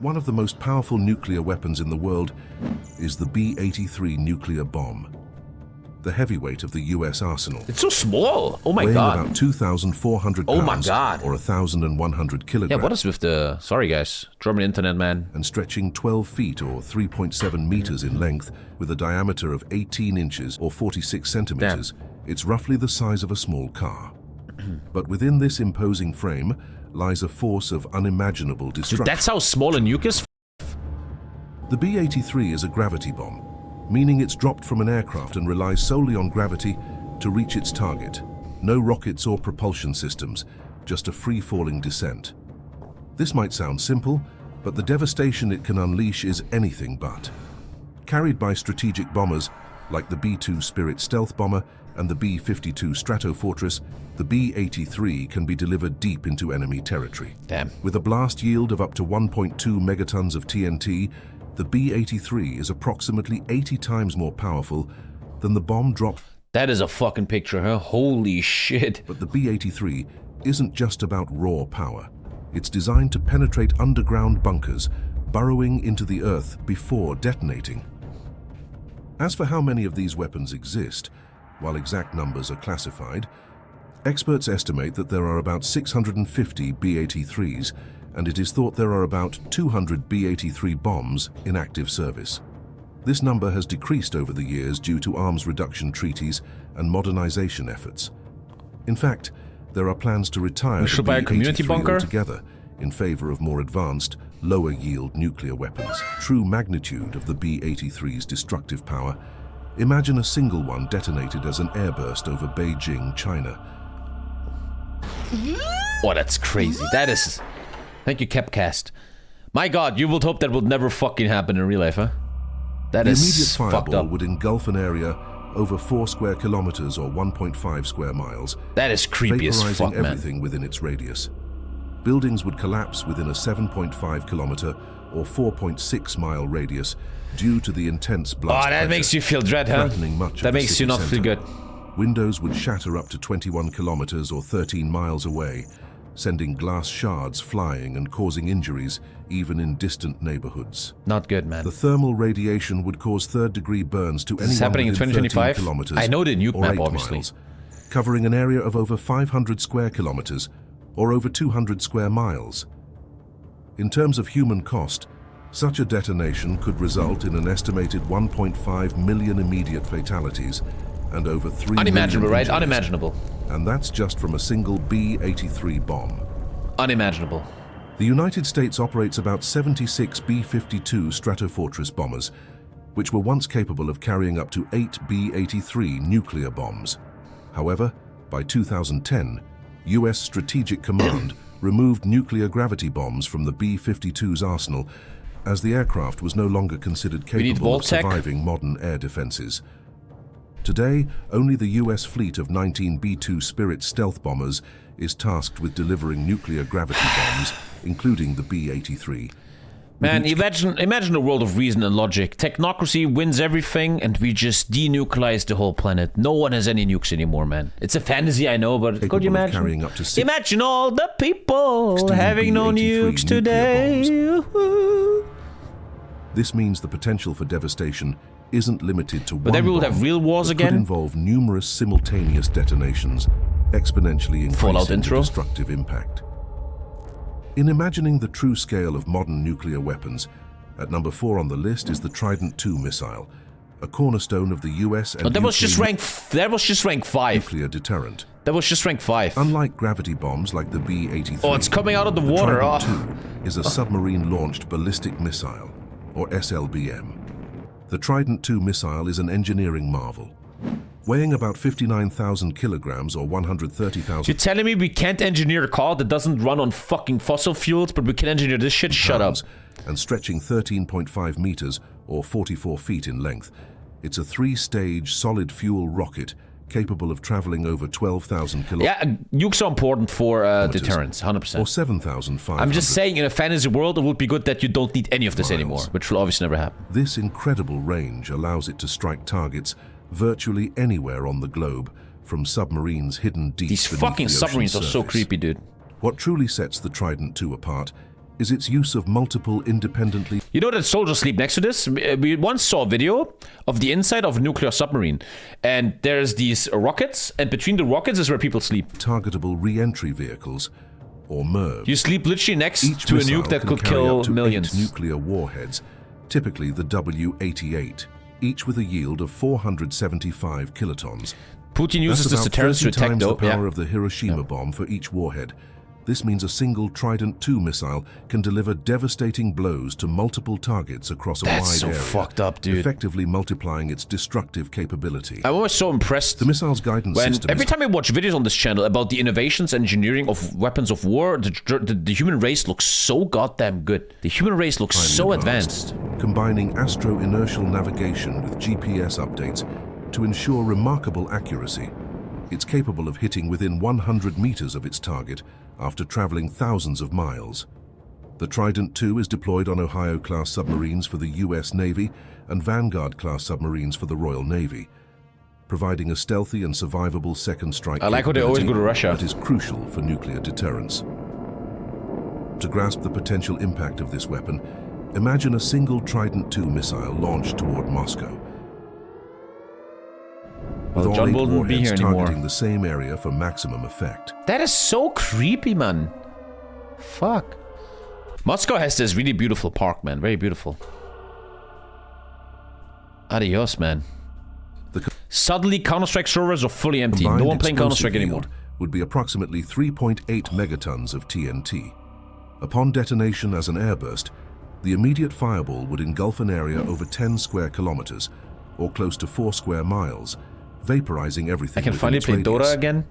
One of the most powerful nuclear weapons in the world is the B-83 nuclear bomb, the heavyweight of the US arsenal. It's so small. Oh my weighing god. about 2,400 pounds. Oh my god. Or 1,100 kilograms. Yeah, what is with the... Sorry guys. German internet, man. And stretching 12 feet or 3.7 meters in length with a diameter of 18 inches or 46 centimeters, it's roughly the size of a small car. But within this imposing frame lies a force of unimaginable destruction. Dude, that's how small a nuke is? The B-83 is a gravity bomb, meaning it's dropped from an aircraft and relies solely on gravity to reach its target. No rockets or propulsion systems, just a free-falling descent. This might sound simple, but the devastation it can unleash is anything but. Carried by strategic bombers like the B-2 Spirit stealth bomber and the B-52 Stratofortress, the B-83 can be delivered deep into enemy territory. Damn. With a blast yield of up to 1.2 megatons of TNT, the B-83 is approximately 80 times more powerful than the bomb dropped. That is a fucking picture, huh? Holy shit. But the B-83 isn't just about raw power. It's designed to penetrate underground bunkers, burrowing into the earth before detonating. As for how many of these weapons exist, while exact numbers are classified, experts estimate that there are about 650 B-83s, and it is thought there are about 200 B-83 bombs in active service. This number has decreased over the years due to arms reduction treaties and modernization efforts. In fact, there are plans to retire the B-83 altogether in favor of more advanced, lower-yield nuclear weapons. True magnitude of the B-83's destructive power: imagine a single one detonated as an airburst over Beijing, China. Oh, that's crazy. That is... Thank you, Capcast. My god, you would hope that would never fucking happen in real life, huh? That is the immediate fucked fireball up. would engulf an area over 4 square kilometers or 1.5 square miles. That is creepy as fuck, man. Everything within its radius. Buildings would collapse within a 7.5 kilometer or 4.6 mile radius due to the intense blast pressure. Makes you feel dread, huh? That makes you not feel good. Windows would shatter up to 21 kilometers or 13 miles away, sending glass shards flying and causing injuries even in distant neighborhoods. Not good, man. The thermal radiation would cause third-degree burns to anyone happening in within 2025? 13 kilometers I know the nuke or map, 8 obviously. miles, covering an area of over 500 square kilometers or over 200 square miles. In terms of human cost, such a detonation could result in an estimated 1.5 million immediate fatalities and over 3 unimaginable, million right? injuries. Unimaginable. And that's just from a single B-83 bomb. Unimaginable. The United States operates about 76 B-52 Stratofortress bombers, which were once capable of carrying up to 8 B-83 nuclear bombs. However, by 2010, US Strategic Command removed nuclear gravity bombs from the B-52's arsenal, as the aircraft was no longer considered capable of surviving modern air defenses. Today, only the US fleet of 19 B-2 Spirit stealth bombers is tasked with delivering nuclear gravity bombs, including the B-83. Man, imagine a world of reason and logic. Technocracy wins everything, and we just denuclearize the whole planet. No one has any nukes anymore, man. It's a fantasy, I know, but could you imagine? Imagine all the people having no nukes today. This means the potential for devastation isn't limited to one bomb. But then we will have real wars again. Could involve numerous simultaneous detonations, exponentially increasing the destructive impact. In imagining the true scale of modern nuclear weapons, at number 4 on the list is the Trident II missile, a cornerstone of the US and that was just rank 5. Nuclear deterrent. That was just rank 5. Unlike gravity bombs like the B-83, oh, it's coming out of the water. The Trident II is a submarine-launched ballistic missile, or SLBM. The Trident II missile is an engineering marvel. Weighing about 59,000 kilograms or 130,000... You're telling me we can't engineer a car that doesn't run on fucking fossil fuels, but we can engineer this shit? Shut up. And stretching 13.5 meters or 44 feet in length. It's a 3-stage solid fuel rocket capable of traveling over 12,000 kilometers. Yeah, nukes are important for deterrence, 100%. Or 7,500. I'm just saying, in a fantasy world, it would be good that you don't need any of this anymore, which will obviously never happen. This incredible range allows it to strike targets virtually anywhere on the globe, from submarines hidden deep beneath the ocean's surface. These fucking submarines are so creepy, dude. What truly sets the Trident II apart is its use of multiple independently... You know that soldiers sleep next to this? We once saw a video of the inside of a nuclear submarine. And there's these rockets, and between the rockets is where people sleep. ...targetable re-entry vehicles, or MIRVs. You sleep literally next to a nuke that could kill millions. 8 nuclear warheads, typically the W-88, each with a yield of 475 kilotons. Putin uses this deterrence to attack, though. That's about 30 times the power of the Hiroshima bomb for each warhead. This means a single Trident II missile can deliver devastating blows to multiple targets across a wide area. That's so fucked up, dude. Effectively multiplying its destructive capability. I'm always so impressed. The missile's guidance system. Every time I watch videos on this channel about the innovations, engineering of weapons of war, the human race looks so goddamn good. The human race looks so advanced. Combining astro-inertial navigation with GPS updates to ensure remarkable accuracy. It's capable of hitting within 100 meters of its target after traveling thousands of miles. The Trident II is deployed on Ohio-class submarines for the US Navy and Vanguard-class submarines for the Royal Navy, providing a stealthy and survivable second strike I like how they always go to Russia. that is crucial for nuclear deterrence. To grasp the potential impact of this weapon, imagine a single Trident II missile launched toward Moscow. With all John 8 wouldn't be warheads here anymore. targeting the same area for maximum effect. That is so creepy, man. Fuck. Moscow has this really beautiful park, man. Very beautiful. Adios, man. Suddenly, Counter-Strike servers are fully empty. No one playing Counter-Strike anymore. Would be approximately 3.8 megatons of TNT. Upon detonation as an airburst, the immediate fireball would engulf an area over 10 square kilometers, or close to 4 square miles, vaporizing everything. I can finally play Dota again.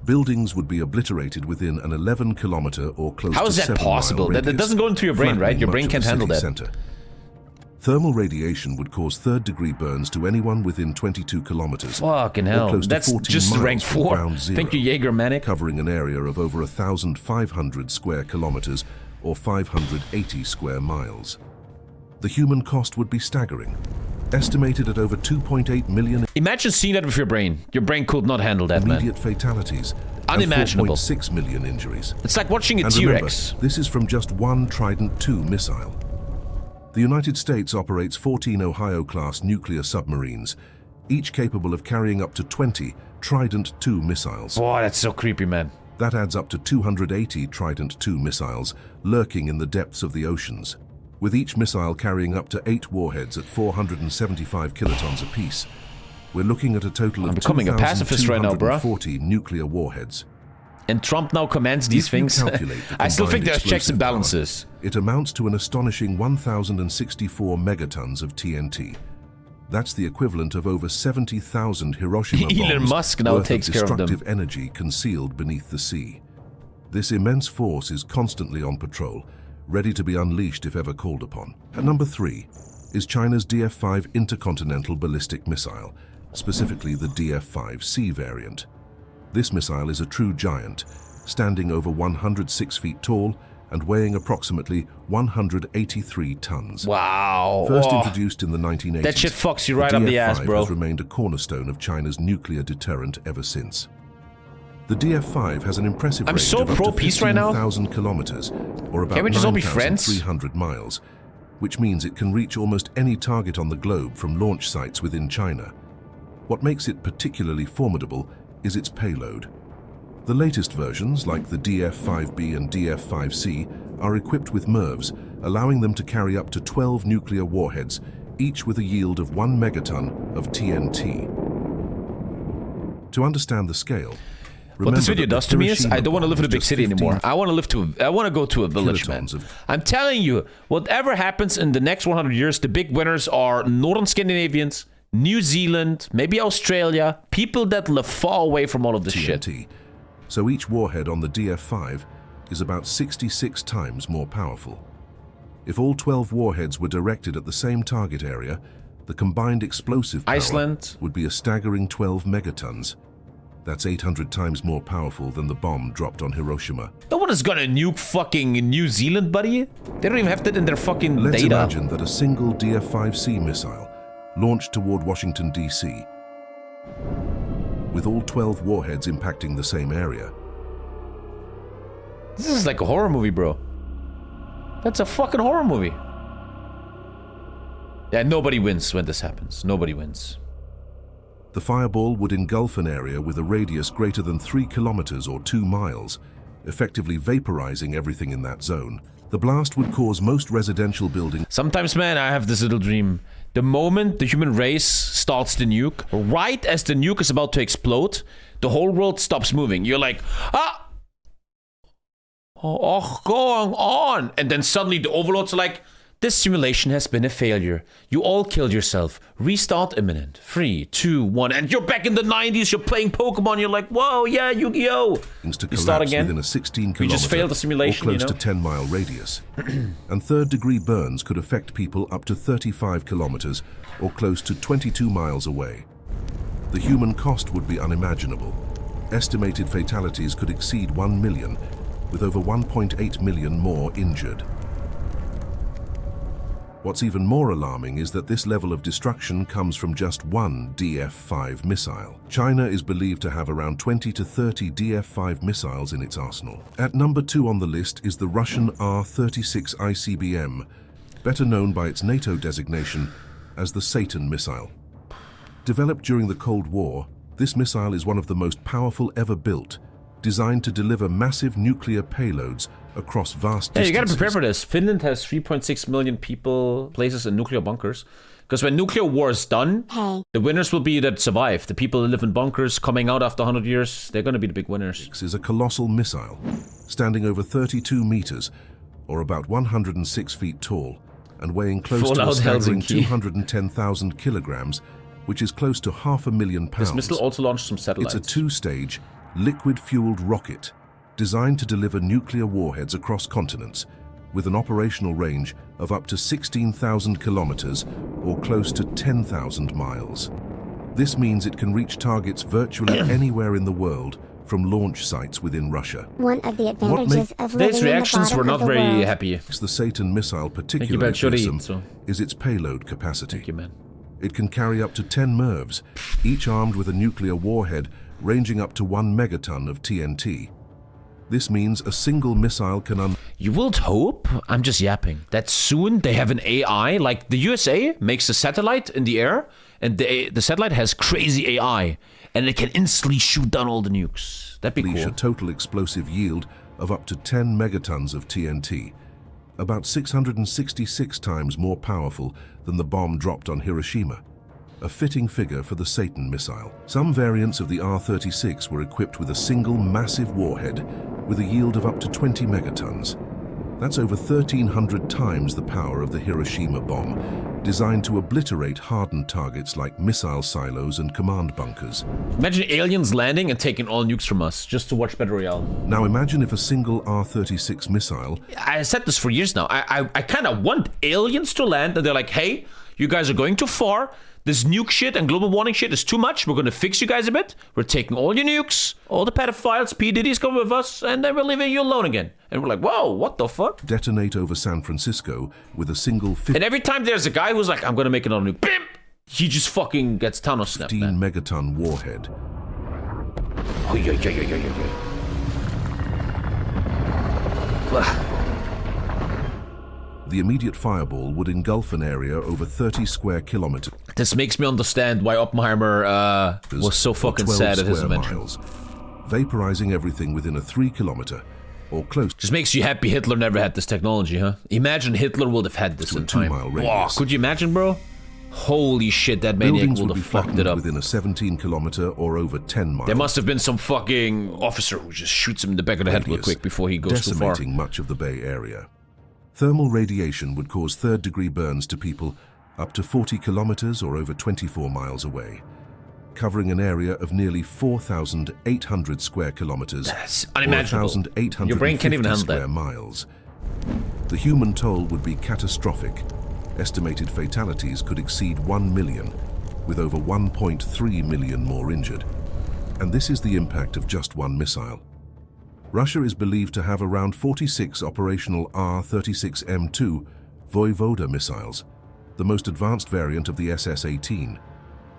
Buildings would be obliterated within an 11-kilometer or close to 7-mile How is that possible? That doesn't go into your brain, right? Your brain can't handle that. Center. Thermal radiation would cause third-degree burns to anyone within 22 kilometers. Fucking hell. That's just rank 4. Thank you, Jaeger Manic. Covering an area of over 1,500 square kilometers or 580 square miles. The human cost would be staggering, estimated at over 2.8 million. Imagine seeing that with your brain. Your brain could not handle that, man. Immediate fatalities. Unimaginable. 4.6 million injuries. It's like watching a And T-Rex. remember, this is from just one Trident II missile. The United States operates 14 Ohio-class nuclear submarines, each capable of carrying up to 20 Trident II missiles. Boy, that's so creepy, man. That adds up to 280 Trident II missiles lurking in the depths of the oceans, with each missile carrying up to 8 warheads at 475 kilotons apiece. We're looking at a total of I'm becoming a pacifist right now, bruh. 240 nuclear warheads. And Trump now commands these things. I still think there's checks and balances. It amounts to an astonishing 1,064 megatons of TNT. That's the equivalent of over 70,000 Hiroshima bombs. Elon Musk now takes care of them. Destructive energy concealed beneath the sea. This immense force is constantly on patrol, ready to be unleashed if ever called upon. At number 3 is China's DF-5 intercontinental ballistic missile, specifically the DF-5C variant. This missile is a true giant, standing over 106 feet tall and weighing approximately 183 tons. Wow. First introduced in the 1980s, that shit fucks you right up the ass, bro. has remained a cornerstone of China's nuclear deterrent ever since. The DF-5 has an impressive range so of up to pro-peace right now. 15,000 kilometers, or about Can we just all be friends? 9,300 miles, which means it can reach almost any target on the globe from launch sites within China. What makes it particularly formidable is its payload. The latest versions, like the DF-5B and DF-5C, are equipped with MIRVs, allowing them to carry up to 12 nuclear warheads, each with a yield of 1 megaton of TNT. To understand the scale, what this video does to me is, I don't want to live in a big city anymore. I want to go to a village, man. I'm telling you, whatever happens in the next 100 years, the big winners are Northern Scandinavians, New Zealand, maybe Australia, people that live far away from all of this shit. So each warhead on the DF-5 is about 66 times more powerful. If all 12 warheads were directed at the same target area, the combined explosive power would be a staggering 12 megatons. That's 800 times more powerful than the bomb dropped on Hiroshima. No one is gonna nuke fucking New Zealand, buddy. They don't even have that in their fucking data. Let's imagine that a single DF-5C missile launched toward Washington, D.C., with all 12 warheads impacting the same area. This is like a horror movie, bro. That's a fucking horror movie. Yeah, nobody wins when this happens. Nobody wins. The fireball would engulf an area with a radius greater than 3 kilometers or 2 miles, effectively vaporizing everything in that zone. The blast would cause most residential buildings. Sometimes, man, I have this little dream. The moment the human race starts the nuke, right as the nuke is about to explode, the whole world stops moving. You're like, ah! Oh, going on. And then suddenly the overlords are like, this simulation has been a failure. You all killed yourself. Restart imminent. 3, 2, 1. And you're back in the 90s. You're playing Pokemon. You're like, whoa, yeah, Yu-Gi-Oh! You start again. Within a 16 we just failed the simulation, or close to 10-mile radius. And third-degree burns could affect people up to 35 kilometers or close to 22 miles away. The human cost would be unimaginable. Estimated fatalities could exceed 1 million, with over 1.8 million more injured. What's even more alarming is that this level of destruction comes from just one DF-5 missile. China is believed to have around 20 to 30 DF-5 missiles in its arsenal. At number 2 on the list is the Russian R-36 ICBM, better known by its NATO designation as the Satan missile. Developed during the Cold War, this missile is one of the most powerful ever built, designed to deliver massive nuclear payloads across vast distances. Yeah, you gotta prepare for this. Finland has 3.6 million people, places in nuclear bunkers. Because when nuclear war is done, the winners will be that survive. The people that live in bunkers, coming out after 100 years, they're gonna be the big winners. This is a colossal missile, standing over 32 meters, or about 106 feet tall, and weighing close to a staggering 210,000 kilograms, which is close to 500,000 pounds. This missile also launched some satellites. It's a 2-stage, liquid-fueled rocket designed to deliver nuclear warheads across continents with an operational range of up to 16,000 kilometers or close to 10,000 miles. This means it can reach targets virtually anywhere in the world from launch sites within Russia. One of the advantages of living Today's reactions were not very happy. The Satan missile particularly fearsome is its payload capacity. Thank you, man. It can carry up to 10 MIRVs, each armed with a nuclear warhead ranging up to 1 megaton of TNT. This means a single missile can You would hope, I'm just yapping, that soon they have an AI, like the USA makes a satellite in the air, and the satellite has crazy AI, and it can instantly shoot down all the nukes. That'd be cool. A total explosive yield of up to 10 megatons of TNT, about 666 times more powerful than the bomb dropped on Hiroshima. A fitting figure for the Satan missile. Some variants of the R-36 were equipped with a single massive warhead with a yield of up to 20 megatons. That's over 1,300 times the power of the Hiroshima bomb, designed to obliterate hardened targets like missile silos and command bunkers. Imagine aliens landing and taking all nukes from us just to watch Battle Royale. Now imagine if a single R-36 missile... I said this for years now. I kind of want aliens to land and they're like, hey, you guys are going too far. This nuke shit and global warming shit is too much. We're going to fix you guys a bit. We're taking all your nukes, all the pedophiles, P. Diddy's coming with us, and then we're leaving you alone again. And we're like, whoa, what the fuck? Detonate over San Francisco with a single... And every time there's a guy who's like, I'm going to make another nuke, bim! He just fucking gets Thanos snapped, 15 megaton warhead. Oh, yeah. The immediate fireball would engulf an area over 30 square kilometers. This makes me understand why Oppenheimer was so fucking sad at his invention. Vaporizing everything within a 3-kilometer or close. Just makes you happy Hitler never had this technology, huh? Imagine Hitler would have had this in time. Wow, could you imagine, bro? Holy shit, that maniac would have fucked it up. Within a 17-kilometer or over 10 miles. There must have been some fucking officer who just shoots him in the back of the head real quick before he goes too far. Decimating much of the Bay Area. Thermal radiation would cause third-degree burns to people up to 40 kilometers or over 24 miles away, covering an area of nearly 4,800 square kilometers. That's unimaginable. Or 1,850 Your brain can't even handle square that. miles. The human toll would be catastrophic. Estimated fatalities could exceed 1 million, with over 1.3 million more injured. And this is the impact of just one missile. Russia is believed to have around 46 operational R-36M2 Voyvoda missiles, the most advanced variant of the SS-18.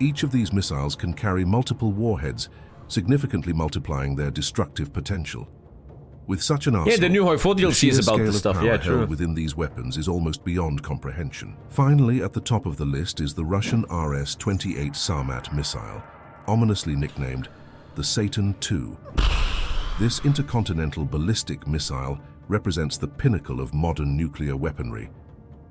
Each of these missiles can carry multiple warheads, significantly multiplying their destructive potential. With such an arsenal, yeah, the new HOI4 DLC is about the this stuff. Yeah, true. Within these weapons is almost beyond comprehension. Finally, at the top of the list is the Russian RS-28 Sarmat missile, ominously nicknamed the Satan II. This intercontinental ballistic missile represents the pinnacle of modern nuclear weaponry,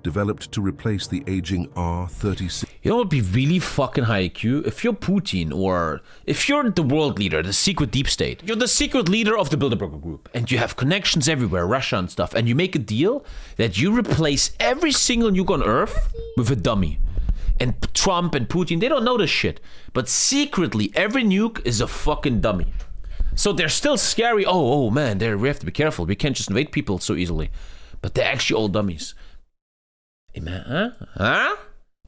developed to replace the aging R-36. You know what would be really fucking high IQ? If you're Putin, or if you're the world leader, the secret deep state, you're the secret leader of the Bilderberger group, and you have connections everywhere, Russia and stuff, and you make a deal that you replace every single nuke on Earth with a dummy. And Trump and Putin, they don't know this shit. But secretly, every nuke is a fucking dummy. So they're still scary. Oh man, we have to be careful. We can't just invade people so easily. But they're actually all dummies. Hey man, huh?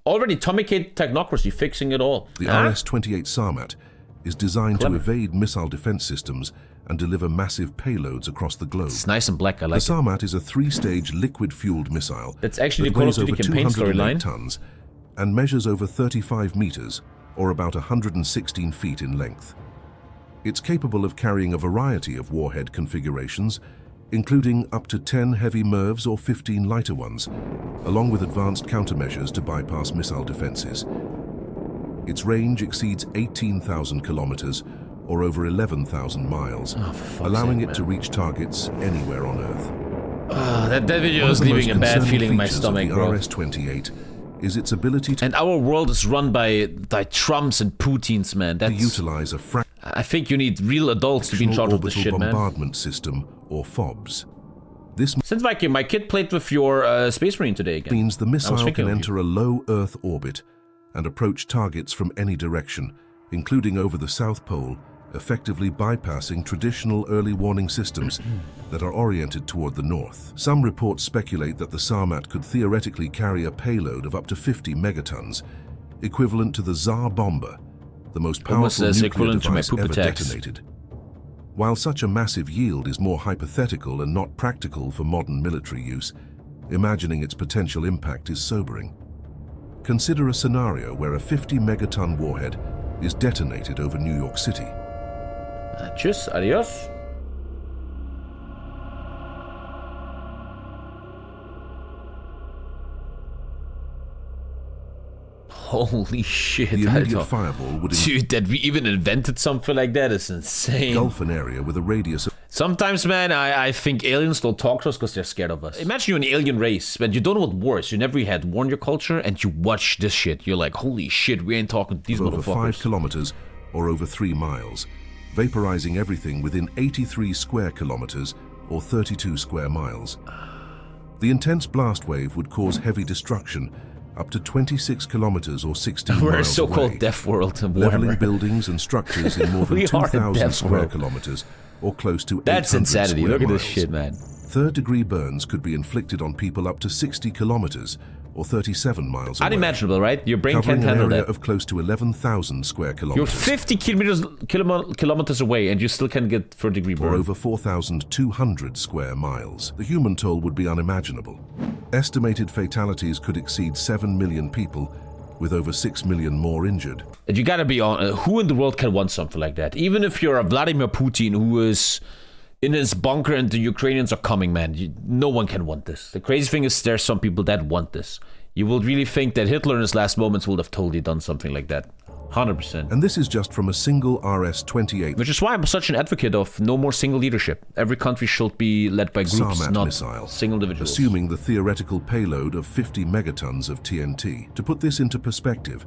Already TommyKay technocracy fixing it all. The RS-28 Sarmat is designed to evade missile defense systems and deliver massive payloads across the globe. It's nice and black, I like it. The Sarmat is a 3-stage liquid-fueled missile. That's actually the Call of Duty campaign storyline. Tons and measures over 35 meters, or about 116 feet in length. It's capable of carrying a variety of warhead configurations, including up to 10 heavy MIRVs or 15 lighter ones, along with advanced countermeasures to bypass missile defenses. Its range exceeds 18,000 kilometers, or over 11,000 miles, allowing it to reach targets anywhere on Earth. That video is leaving a bad feeling in my stomach, bro. RS-28 is its ability to... And our world is run by Trumps and Putins, man. That's... utilize a I think you need real adults to be in charge of this shit, man. bombardment system, or FOBS. This Since my kid played with your Space Marine today again. Means the missile can enter a low Earth orbit and approach targets from any direction, including over the South Pole, effectively bypassing traditional early warning systems that are oriented toward the north. Some reports speculate that the Sarmat could theoretically carry a payload of up to 50 megatons, equivalent to the Tsar bomber, the most powerful nuclear device ever detonated. While such a massive yield is more hypothetical and not practical for modern military use, imagining its potential impact is sobering. Consider a scenario where a 50-megaton warhead is detonated over New York City. Tschüss, adios. Holy shit, the immediate fireball would... Dude, that we even invented something like that is insane. Engulf an area with a radius of... Sometimes, man, I think aliens don't talk to us because they're scared of us. Imagine you're an alien race, but you don't know what war is. You never had war in your culture, and you watch this shit. You're like, holy shit, we ain't talking to these motherfuckers. Over 5 kilometers or over 3 miles, vaporizing everything within 83 square kilometers or 32 square miles. The intense blast wave would cause heavy destruction up to 26 kilometers or 16 We're miles a so-called away, deaf world. leveling buildings and structures in more than 2,000 square kilometers or close to 800 That's insanity. square Look at miles. this shit, man. Third-degree burns could be inflicted on people up to 60 kilometers or 37 miles away. Unimaginable, right? Your brain can't handle an area that. of close to 11,000 square kilometers. You're 50 kilometers away and you still can get third-degree burn. Or over 4,200 square miles. The human toll would be unimaginable. Estimated fatalities could exceed 7 million people, with over 6 million more injured. And you gotta be on. Who in the world can want something like that? Even if you're a Vladimir Putin who is in his bunker and the Ukrainians are coming, man, no one can want this. The crazy thing is there's some people that want this. You will really think that Hitler in his last moments would have totally done something like that. 100%. And this is just from a single RS-28. Which is why I'm such an advocate of no more single leadership. Every country should be led by groups, Sarmat not missile, single individuals. Assuming the theoretical payload of 50 megatons of TNT. To put this into perspective,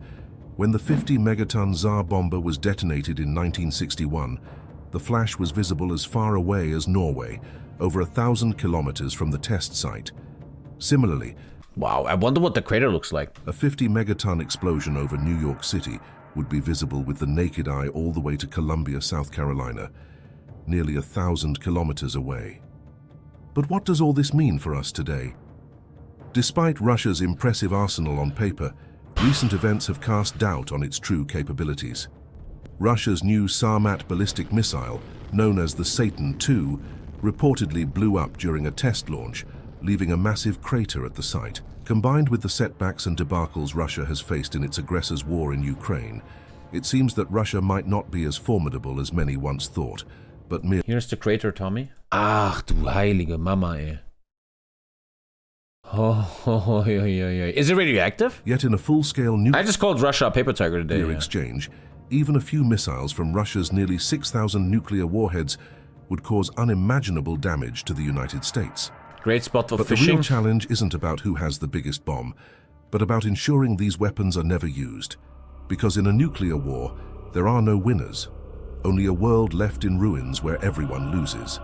when the 50-megaton Tsar bomber was detonated in 1961, the flash was visible as far away as Norway, over 1,000 kilometers from the test site. Similarly, wow, I wonder what the crater looks like. A 50-megaton explosion over New York City would be visible with the naked eye all the way to Columbia, South Carolina, nearly 1,000 kilometers away. But what does all this mean for us today? Despite Russia's impressive arsenal on paper, recent events have cast doubt on its true capabilities. Russia's new Sarmat ballistic missile, known as the Satan II, reportedly blew up during a test launch, leaving a massive crater at the site. Combined with the setbacks and debacles Russia has faced in its aggressors' war in Ukraine, it seems that Russia might not be as formidable as many once thought, but merely... Here's the crater, Tommy. Ach, du heilige Mama, ey. Oh, yeah. Is it radioactive? Yet in a full-scale nuclear... I just called Russia a paper tiger today. exchange, even a few missiles from Russia's nearly 6,000 nuclear warheads would cause unimaginable damage to the United States. Great spot for but fishing. The real challenge isn't about who has the biggest bomb, but about ensuring these weapons are never used. Because in a nuclear war, there are no winners, only a world left in ruins where everyone loses.